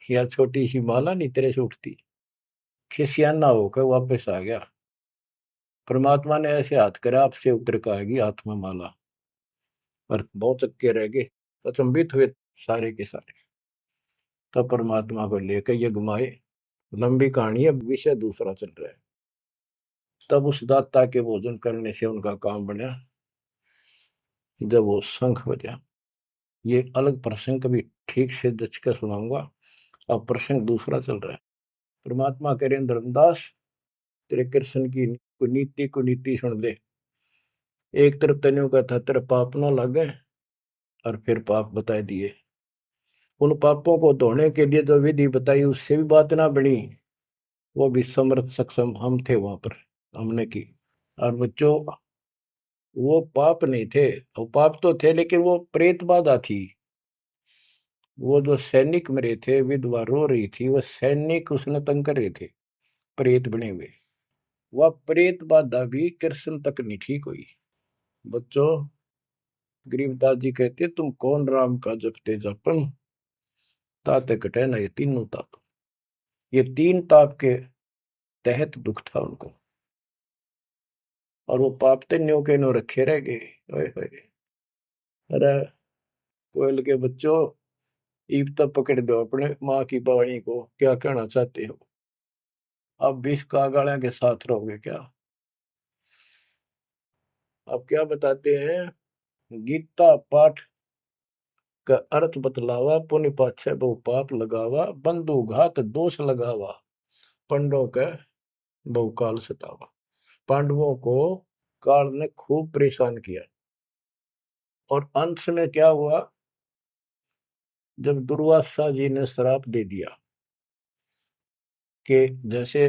Speaker 1: या छोटी सी माला नहीं तेरे से उठती। खिसियाना होकर वापस आ गया। परमात्मा ने ऐसे हाथ करे, आपसे उतर कर आएगी हाथ में माला, और बहुत चक्के रह गए, अचंभित हुए सारे के सारे। तब परमात्मा को लेकर ये घुमाए। लंबी कहानी है, विषय दूसरा चल रहा है। तब उस दाता के भोजन करने से उनका काम बना, जब वो शंख बजा। ये अलग प्रसंग कभी ठीक से जच कर सुनाऊंगा, अब प्रसंग दूसरा चल रहा है। परमात्मा कह रहे, धर्मदास, तेरे कृष्ण की कुनीति कुनीति सुन ले। एक तरफ तनियों का था तेरे पाप ना लगे, और फिर पाप बताए दिए। उन पापों को धोने के लिए जो विधि बताई, उससे भी बात ना बनी, वो भी समर्थ सक्षम हम थे वहां पर, हमने की। और बच्चों, वो पाप नहीं थे, वो पाप तो थे लेकिन वो प्रेत बाधा थी। वो जो सैनिक मरे थे, विधवा रो रही थी, वो सैनिक उसने तंग कर रहे थे, प्रेत बने हुए। वह प्रेत बाधा भी कृष्ण तक नहीं ठीक हुई। बच्चों, गरीबदास जी कहते, तुम कौन राम का जपते जपन, ताते कटे ना ये तीनों ताप। ये 3 ताप के तहत दुख था उनको। और वो पाप ते न्यो के न्यो रखे रह गए। ओए होए। अरे कोयल के बच्चों, ईब तक पकड़ दो अपने माँ की वाणी को, क्या कहना चाहते हो? अब विष कागाड़ा के साथ रहोगे क्या? अब क्या बताते हैं? गीता पाठ का अर्थ बतलावा, पुण्य पाछे बहु पाप लगावा, बंधु घात दोष लगावा, पंडों के बहुकाल सतावा। पांडवों को काल ने खूब परेशान किया, और अंत में क्या हुआ? जब दुर्वासा जी ने श्राप दे दिया कि जैसे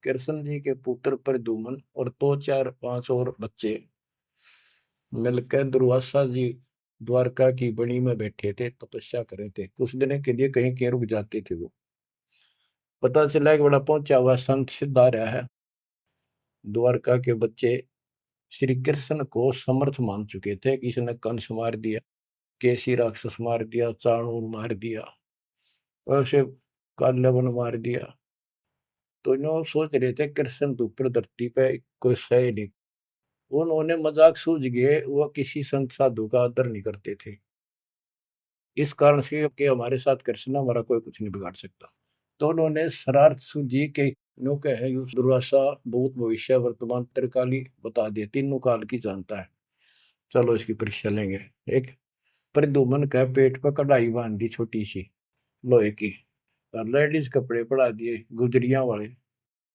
Speaker 1: कृष्ण जी के पुत्र प्रद्युम्न और दो चार पांच और बच्चे मिलकर दुर्वासा जी द्वारका की बनी में बैठे थे, तपस्या कर रहे थे, कुछ दिन के लिए कहीं कहीं रुक जाते थे। वो पता चला कि बड़ा पहुंचा हुआ संत सिद्ध आ रहा है। द्वारका के बच्चे श्री कृष्ण को समर्थ मान चुके थे। किसी ने कंस मार दिया, केसी राक्षस मार दिया, चाणूर मार दिया, वैसे काल्यवन मार दिया। तो इन्होंने सोच रहे थे कृष्ण तो ऊपर धरती पे कोई सही नहीं। उन्होंने मजाक सूझ गए, वह किसी संत साधु का आदर नहीं करते थे, इस कारण से कि हमारे साथ कृष्ण हमारा कोई कुछ नहीं बिगाड़ सकता। तो उन्होंने शरारत सूझी के नो कहे दुर्वासा भूत भविष्य वर्तमान त्रिकाली बता दिए, तीनों काल की जानता है, चलो इसकी परीक्षा लेंगे। एक प्रद्युम्न का पेट पर कढ़ाई बांध दी छोटी सी लोहे की, और लेडीज कपड़े पड़ा दिए गुजरिया वाले,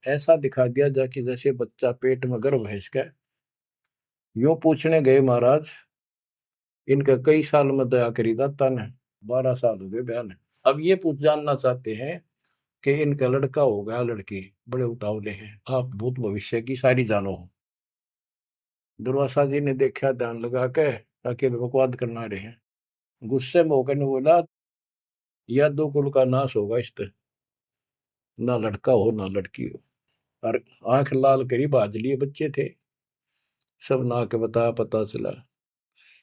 Speaker 1: ऐसा दिखा दिया जाकि जैसे बच्चा पेट में गर्भ है इसका। यूं पूछने गए महाराज, इनका कई साल में दया करी दाता ने? 12 साल हो गए बयान। अब ये पूछ जानना चाहते हैं कि इनका लड़का हो गया लड़की, बड़े उतावले हैं, आप भूत भविष्य की सारी जानो हो। दुर्वासा जी ने देखा ध्यान लगा के, ताकि बकवाद करना रहे हैं, गुस्से में होकर ने बोला, यह दो कुल का नाश होगा इस पे, ना लड़का हो ना लड़की हो। और आंख लाल करी बाज लिए बच्चे थे, सब ना के बता पता चला।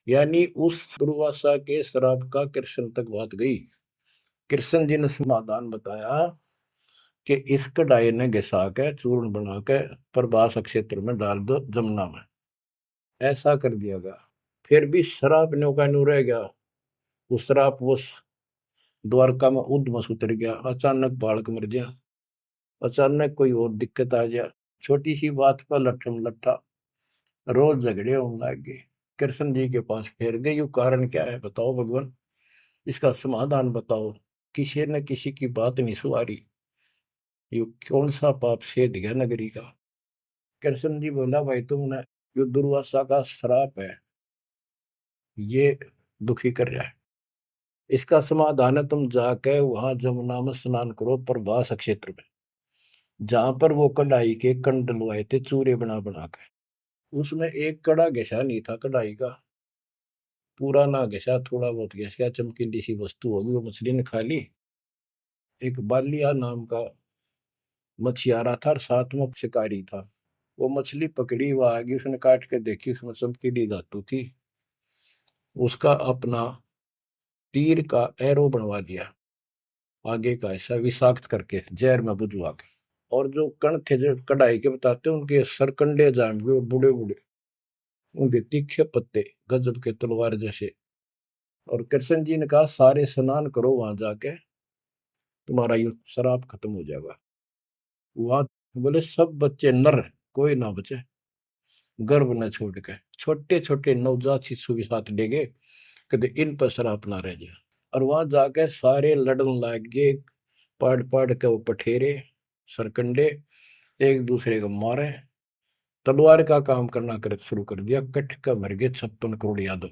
Speaker 1: यानी उस दुर्वासा के श्राप का कृष्ण तक बात गई। कृष्ण जी ने समाधान बताया कि इस कढ़ाई ने घिसा के चूर्ण बना के प्रभास क्षेत्र में डाल दो जमुना में, ऐसा कर दिया गया। फिर भी श्राप न्यो का न्यू रह गया। वो श्राप वो द्वारका में उद्मस उतर गया, अचानक बालक मर गया, अचानक कोई और दिक्कत आ गया, छोटी सी बात पर लट्ठम लट्ठा, रोज झगड़े होने लग गए। कृष्ण जी के पास फिर गए, यू कारण क्या है बताओ भगवान, इसका समाधान बताओ। किसी न किसी की बात नहीं सुहारी, यू कौन सा पाप सेध गया नगरी का? कृष्ण जी बोला, भाई तुमने, जो दुर्वासा का श्राप है ये दुखी कर रहा है, इसका समाधान है तुम जाके वहां जमुना में स्नान करो प्रभास क्षेत्र में, जहां पर वो कढ़ाई के कंड डलवाए थे चूरे बना बना के। उसमें एक कड़ा घिसा नहीं था कढ़ाई का, पूरा ना घिसा, थोड़ा बहुत घिस, चमकीली सी वस्तु होगी, वो मछली ने खा ली। एक बालिया नाम का मछियारा था और साथ में शिकारी था, वो मछली पकड़ी, वो आगे उसने काट के देखी, उसमें चमकीली धातु थी। उसका अपना तीर का एरो बनवा दिया, आगे का ऐसा विषाक्त करके जहर में बुझवा के। और जो कण थे जो कढ़ाई के बताते हैं, उनके सरकंडे जाम गए, बूढ़े बूढ़े, उनके तीखे पत्ते गजब के तलवार जैसे। और कृष्ण जी ने कहा, सारे स्नान करो वहां जाके, तुम्हारा ये शराब खत्म हो जाएगा। वहां बोले सब बच्चे नर, कोई ना बचे, गर्भ न छोड़ के, छोटे छोटे नवजात शिशु भी साथ ले गए, कदे इन पर शराब ना रह जाए। और वहां जाके सारे लड़न लग गए, पढ़ पढ़ के वो पठेरे सरकंडे एक दूसरे को मारे, तलवार का काम करना कर शुरू कर दिया। कट का मर गए 56 करोड़ यादव।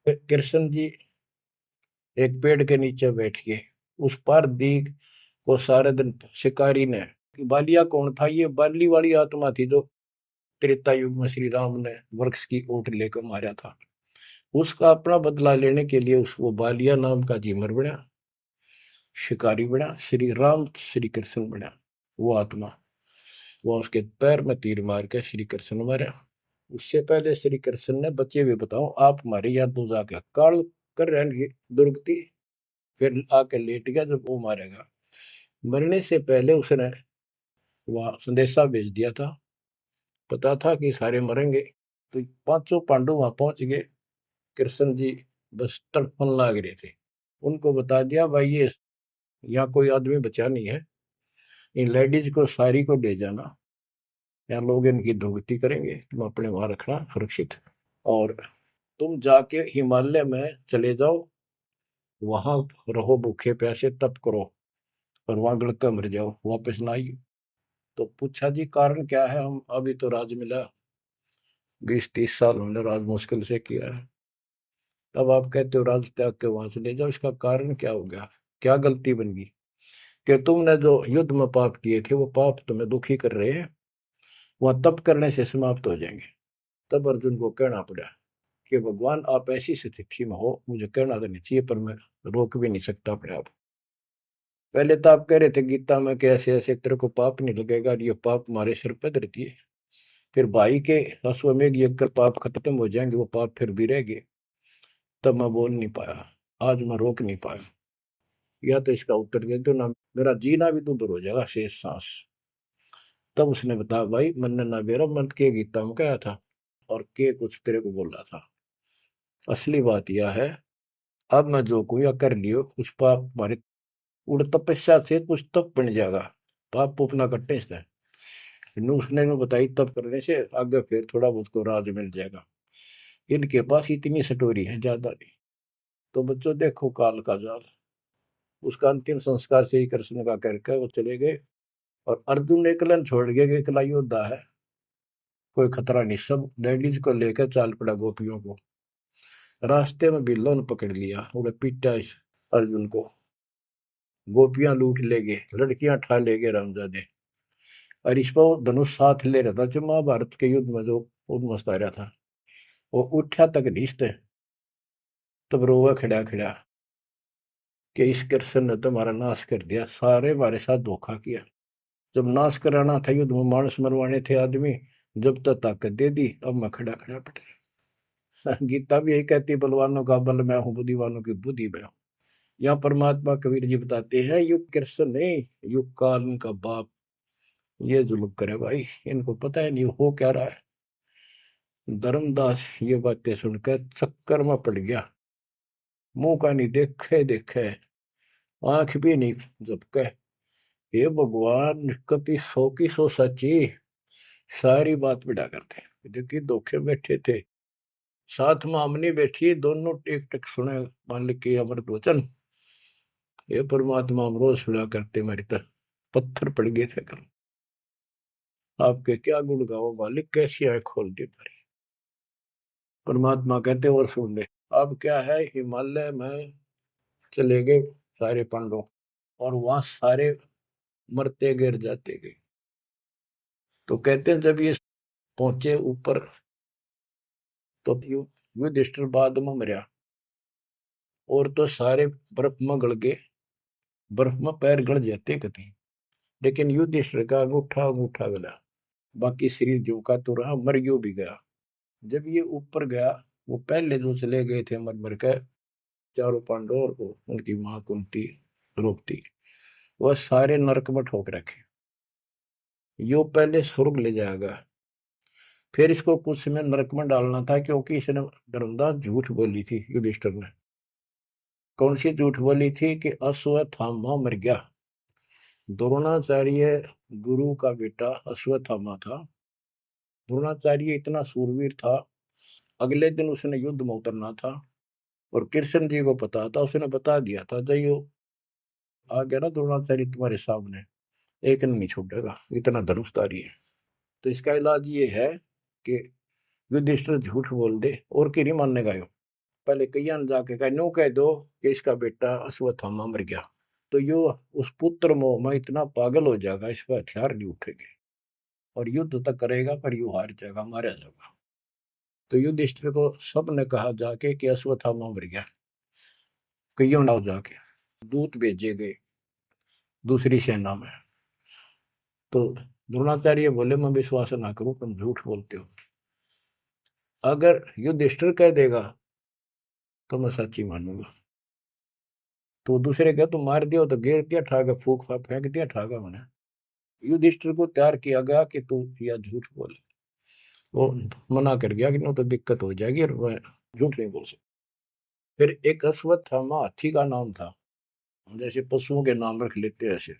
Speaker 1: फिर कृष्ण जी एक पेड़ के नीचे बैठ गए, उस पार दीख को सारे दिन शिकारी ने, बालिया कौन था? ये बाली वाली आत्मा थी जो त्रेता युग में श्री राम ने वृक्ष की ओट लेकर मारा था। उसका अपना बदला लेने के लिए उस वो बालिया नाम का जीमर बना, शिकारी बना, श्री राम श्री कृष्ण बना। वो आत्मा, वो उसके पैर में तीर मार के श्री कृष्ण मारा। उससे पहले श्री कृष्ण ने, बच्चे भी बताओ आप हमारे यहाँ दो जाके काल कर रहे दुर्गति, फिर आके लेट गया जब वो मारेगा। मरने से पहले उसने वह संदेशा भेज दिया था पता था कि सारे मरेंगे। तो पांचों पांडव वहां पहुंच गए। कृष्ण जी बस तड़पन लाग रहे थे। उनको बता दिया भाई ये यहाँ कोई आदमी बचा नहीं है, इन लेडीज को सारी को ले जाना, यहाँ लोग इनकी दुर्गति करेंगे, तुम अपने वहां रखना सुरक्षित। और तुम जाके हिमालय में चले जाओ, वहां रहो भूखे प्यासे तप करो, और वहां गड़का मर जाओ, वापस ना आइए। तो पूछा जी कारण क्या है? हम अभी तो राज मिला, 20-30 साल हमने राज मुश्किल से किया है, अब आप कहते हो राज त्याग के वहां से ले जाओ, इसका कारण क्या हो गया? क्या गलती बन गई कि तुमने जो युद्ध में पाप किए थे वो पाप तुम्हें दुखी कर रहे हैं, वहां तप करने से समाप्त हो जाएंगे। तब अर्जुन को कहना पड़ा कि भगवान आप ऐसी स्थिति में हो, मुझे कहना तो नहीं चाहिए पर मैं रोक भी नहीं सकता अपने आप। पहले तो आप कह रहे थे गीता में कि ऐसे ऐसे तेरे को पाप नहीं लगेगा, और ये पाप हमारे सिर पे धरती है। फिर भाई के अश्वमेध यज्ञ कर पाप खत्म हो जाएंगे, वो पाप फिर भी रह गए। तब मैं बोल नहीं पाया, आज मैं रोक नहीं पाया। या तो इसका उत्तर दे दो ना, मेरा जीना भी दूभर हो जाएगा शेष सांस। तब उसने बताया भाई मैंने ना मेरा मन के गीता में कहा था, और के कुछ तेरे को बोल रहा था। असली बात यह है, अब मैं जो कोई कर लियो कुछ पाप हमारे उड़ तपस्या से कुछ तप बन जाएगा, पाप पुपना कट्टे से। उसने में बताई तप करने से आगे फिर थोड़ा बहुत को राज मिल जाएगा। इनके पास इतनी स्टोरी है, ज्यादा नहीं। तो बच्चों देखो काल का जाल। उसका अंतिम संस्कार श्री कृष्ण का करके वो चले गए, और अर्जुन ने एकलन छोड़ गया कि एकला योद्धा है, कोई खतरा नहीं। सब लेडीज को लेकर चाल पड़ा गोपियों को। रास्ते में बिल्लो ने पकड़ लिया, उन्हें पीटा इस अर्जुन को। गोपियां लूट ले गए, लड़कियां ठा ले गए रामजादे। और इस पर धनुष साथ ले रहा था जो महाभारत के युद्ध में जो उद्मस्त आ रहा था, वो उठा तक ढीसते। तब रोवा खड़ा खड़ा कि इस कृष्ण ने तुम्हारा नाश कर दिया, सारे हमारे साथ धोखा किया। जब नाश कराना था युद्ध में, मानस मरवाने थे आदमी, जब तक ताकत दे दी, अब मैं खड़ा खड़ा पड़। गीता भी यही कहती है, बलवानों का बल मैं हूँ, बुद्धिवानों की बुद्धि मैं हूँ। यहाँ परमात्मा कबीर जी बताते हैं युग कृष्ण नहीं, युग काल उनका बाप ये जुल्म करे भाई, इनको पता है नहीं हो क्या रहा है। धर्मदास ये बातें सुनकर चक्कर में पड़ गया, मुंह का नहीं देखे देखे, आंख भी नहीं झपके। ये भगवान कति सौ की सौ सच्ची, सारी बात बिड़ा करते। देखिए धोखे बैठे थे, साथ में हमने बैठी, दोनों टेक टेक सुने मालिक के अमृत वचन। ये परमात्मा हम रोज सुना करते, मेरी तरह पत्थर पड़ गए थे कल। आपके क्या गुण गाओ मालिक, कैसी आंख खोल दी मेरी। परमात्मा कहते और सुन ले। अब क्या है, हिमालय में चले गए सारे पांडव, और वहां सारे मरते गिर जाते गए। तो कहते हैं जब ये पहुंचे ऊपर, तो युधिष्ठिर बाद में मरा, और तो सारे बर्फ में गड़ गए, बर्फ में पैर गड़ जाते कति। लेकिन युधिष्ठिर का अंगूठा अंगूठा गला, बाकी शरीर जो का तो रहा, मर गयो भी गया। जब ये ऊपर गया, वो पहले जो चले गए थे मर मर कर, चारों पांडव और वो उनकी मां कुंती द्रौपदी, वह सारे नरक में ठोक रखे। यो पहले स्वर्ग ले जाएगा, फिर इसको कुछ समय नरक में डालना था, क्योंकि इसने धर्मदास झूठ बोली थी युधिष्ठिर ने। कौन सी झूठ बोली थी? कि अश्वत्थामा मर गया। द्रोणाचार्य गुरु का बेटा अश्वत्थामा था। द्रोणाचार्य इतना सूरवीर था, अगले दिन उसने युद्ध में उतरना था, और कृष्ण जी को पता था, उसने बता दिया था जयो आ गया ना द्रोणाचार्य तुम्हारे सामने, एक नहीं छूटेगा, इतना धनुषधारी है। तो इसका इलाज ये है कि युधिष्ठिर झूठ बोल दे, और की नहीं मानने का। पहले कईयां ने जाके कहा नो कह दो कि इसका बेटा अश्वत्थामा मर गया, तो यो उस पुत्र मोह में इतना पागल हो जाएगा, इस पर हथियार नहीं उठेंगे, और युद्ध तक करेगा पर यू हार जाएगा, मारा जाएगा। तो युधिष्ठिर को सब ने कहा जाके कि अश्वत्थामा मर गया। कईयों ने जाके दूत भेजे गए दूसरी सेना में। तो द्रोणाचार्य बोले मैं विश्वास ना करूं, तुम झूठ बोलते हो। अगर युधिष्ठिर कह देगा तो मैं सच्ची मानूंगा। तो दूसरे क्या तुम मार दियो, तो गिर दिया ठागा, फूक फेंक दिया ठागा मैंने। युधिष्ठिर को तैयार किया गया कि तू यह झूठ बोल। वो मना कर गया कि ना तो दिक्कत हो जाएगी और मैं झूठ नहीं बोल सकता। फिर एक अश्वत्थामा हाथी का नाम था, जैसे पशुओं के नाम रख लेते हैं ऐसे।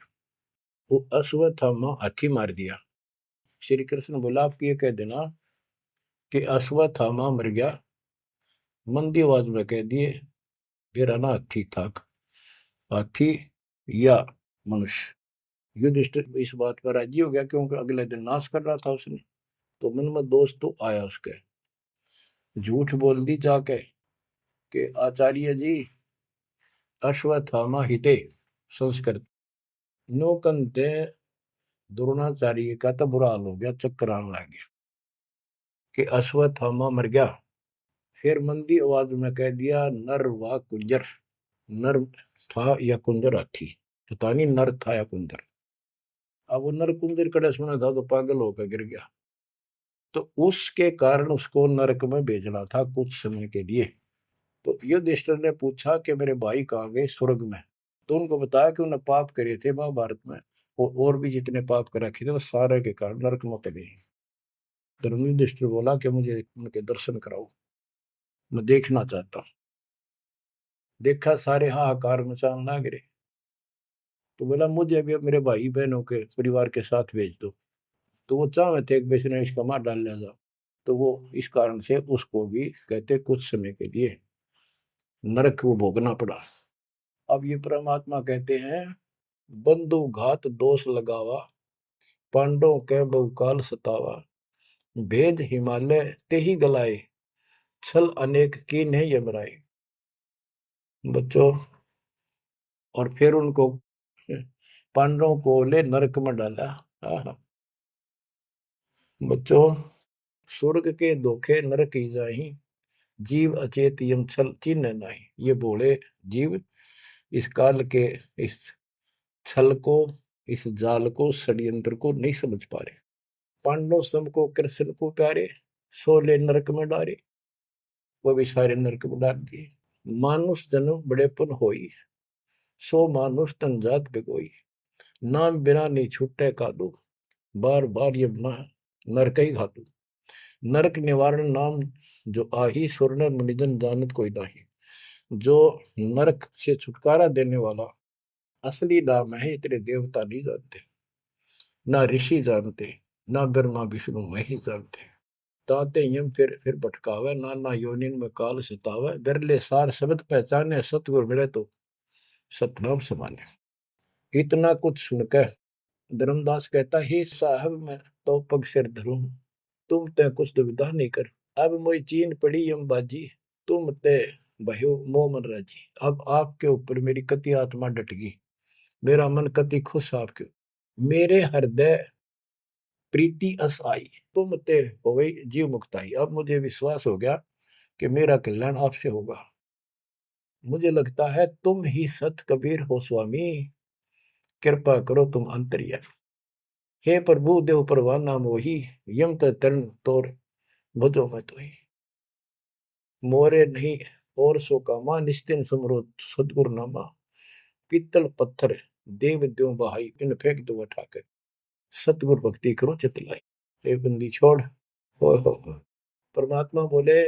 Speaker 1: वो अश्वत्थामा हाथी मार दिया। श्री कृष्ण बोला आप ये कह देना कि अश्वत्थामा मर गया, मंदी आवाज में कह दिए मेरा ना हाथी था, हाथी या मनुष्य। युधिष्ठिर इस बात पर राजी हो गया क्योंकि अगले दिन नाश कर रहा था उसने। तो मन में दोस्त तो आया उसके, झूठ बोल दी जाके कि आचार्य जी अश्वत्थामा हिते संस्कृत नौकंते द्रोणाचार्य का तो बुरा हाल हो गया, चक्कर आने लग गया कि अश्वत्थामा मर गया। फिर मंदी आवाज में कह दिया नर व कुंजर। नर था या कुंजर हाथी, पता नहीं नर था या कुंजर। अब वो नर कुंजर कड़े सुना था तो पागल होकर गिर गया। तो उसके कारण उसको नरक में भेजना था कुछ समय के लिए। तो युधिष्ठिर ने पूछा कि मेरे भाई कहाँ गए, स्वर्ग में। तो उनको बताया कि उन्होंने पाप करे थे महाभारत में, और भी जितने पाप कर रखे थे वो सारे के कारण नरक में पड़े। धर्म युधिष्ठिर बोला कि मुझे उनके दर्शन कराओ, मैं देखना चाहता हूँ। देखा सारे हाहाकार मचाने लग रहे। तो बोला मुझे भी अब मेरे भाई बहनों के परिवार के साथ भेज दो। तो वो चाहे थे कि बेचने इसका मार डाल लिया जाओ। तो वो इस कारण से उसको भी कहते कुछ समय के लिए नरक को भोगना पड़ा। अब ये परमात्मा कहते हैं बंधु घात दोष लगावा, पांडवों के बहुकाल सतावा, भेद हिमालय ते ही गलाए, छल अनेक की नहीं यमराए। बच्चों, और फिर उनको पांडवों को ले नरक में डाला। हाँ, बच्चों, स्वर्ग के धोखे नरक ही जाही, जीव अचेत यम छल चिन्ह नहीं। ये बोले जीव इस काल के इस छल को, इस जाल को, षड्यंत्र को नहीं समझ पा रहे। पांडव सम को कृष्ण को प्यारे, सोले नरक में डारे, वो भी सारे नरक में डाल दिए। मानुष जन्म बड़े पुन होई, सो मानुष तन जात बिगोई, नाम बिना नहीं छूटे कादू, बार बार ये नरक ही घातू। नरक निवारण नाम जो आही, सुरनर मुनिजन जानत कोई नाही। जो नरक से छुटकारा देने वाला असली नाम है, इतने देवता नहीं जानते, ना ऋषि जानते, ना ब्रह्मा विष्णु वही जानते। ताते यम फिर भटकावे, नाना योनिन में काल सतावे, बिरले सार शब्द पहचाने, सतगुर मिले तो सतनाम समाने। इतना कुछ सुनकर धर्मदास कहता ही साहब मैं तो पग सिर धरूं, तुम ते कुछ दुविधा नहीं कर। अब मोई चीन पड़ी यम बाजी, तुम ते भयो मोह मन राजी। अब आपके ऊपर मेरी कति आत्मा डट गई, मेरा मन कति खुश आपके। मेरे हृदय प्रीति अस आई, तुम ते हो गई जीव मुक्ताई। अब मुझे विश्वास हो गया कि मेरा कल्याण आपसे होगा। मुझे लगता है तुम ही सत कबीर हो स्वामी, कृपा करो तुम अंतर्यामी। हे प्रभु देव परवाना मोही, यम तरण तोर भजो मैं तो ही। मोरे नहीं और सो कामा, निस्तिन सुमरो सदगुरु नामा। पीतल पत्थर देव द्यो बहाई, इन फेंक दो उठाकर, सतगुरु भक्ति करो चितलाई। ये बंदी छोड़। हो। परमात्मा बोले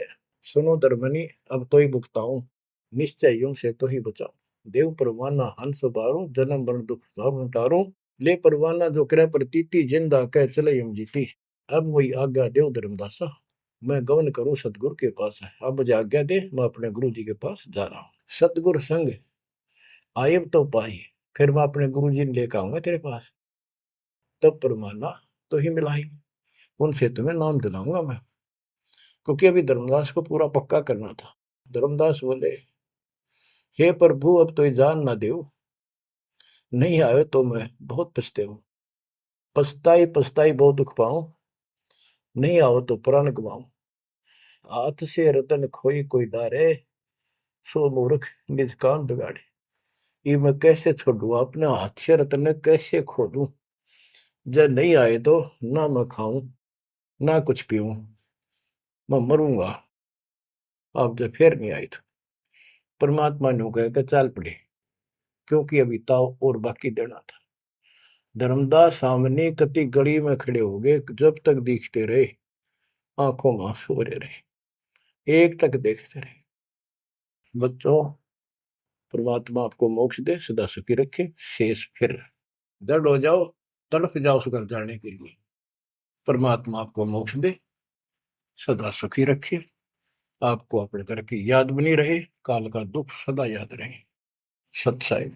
Speaker 1: सुनो धर्मनी, अब तो ही भुगताऊं, निश्चय यूं से तो ही बचाऊं। देव परवाना हंस बारू, जन्म मरण दुख सब टारूं। ले परवाना जो करे प्रतीति, जिंदा कह चले यम जीती। अब वही आज्ञा देव धर्मदासा, मैं गमन करूं सतगुरु के पास है। अब मुझे आज्ञा दे, मैं अपने गुरु जी के पास जा रहा हूँ। सतगुरु संग आयब तो पाई, फिर मैं अपने गुरु जी ने लेकर आऊंगा तेरे पास। तब परमाना तो ही मिलाई, उनसे तुम्हें नाम दिलाऊंगा मैं। क्योंकि अभी धर्मदास को पूरा पक्का करना था। धर्मदास बोले हे प्रभु अब तो जान ना दे, नहीं आए तो मैं बहुत पछते हूँ। पछताई पछताई बहुत दुख पाऊं, नहीं आओ तो प्राण गवाऊं। हाथ से रतन खोई कोई डारे, सो मूर्ख निज कान बिगाड़े। ये मैं कैसे छोड़ू, अपने हाथ से रतन कैसे खो दूं। जब नहीं आए तो ना मैं खाऊं ना कुछ पीऊं, मैं मरूंगा। आप जब फिर नहीं आए तो परमात्मा ने कहा कि चाल पड़े, क्योंकि अभी ताव और बाकी देना था। धर्मदास सामने कति गली में खड़े हो गए, जब तक दिखते रहे आंखों में आंसू भरे रहे, एक टक देखते रहे। बच्चों, परमात्मा आपको मोक्ष दे, सदा सुखी रखे, शेष फिर दृढ़ हो जाओ, तड़फ जाओ उस घर जाने के लिए। परमात्मा आपको मोक्ष दे, सदा सुखी रखे, आपको अपने घर की याद बनी रहे, काल का दुख सदा याद रहे। सत्साई।